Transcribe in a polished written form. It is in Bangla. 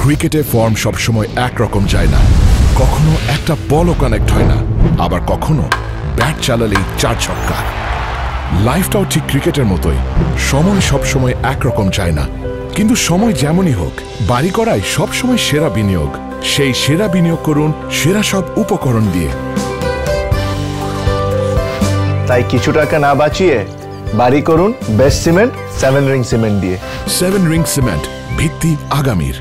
ক্রিকেটে ফর্ম সবসময় একরকম যায় না। কখনো একটা বলও কানেক্ট হয় না, আবার কখনো ব্যাট চালালেই 4 ছক্কা। লাইফটাও ঠিক ক্রিকেটের মতোই, সময় সবসময় একরকম যায় না, কিন্তু সময় যেমনই হোক বাড়ি করাই সবসময় সেরা বিনিয়োগ। সেই সেরা বিনিয়োগ করুন সেরা সব উপকরণ দিয়ে। তাই কিছু টাকা না বাঁচিয়ে বাড়ি করুন বেস্ট সিমেন্ট 7 রিং সিমেন্ট দিয়ে। 7 রিং সিমেন্ট, ভিত্তি আগামীর।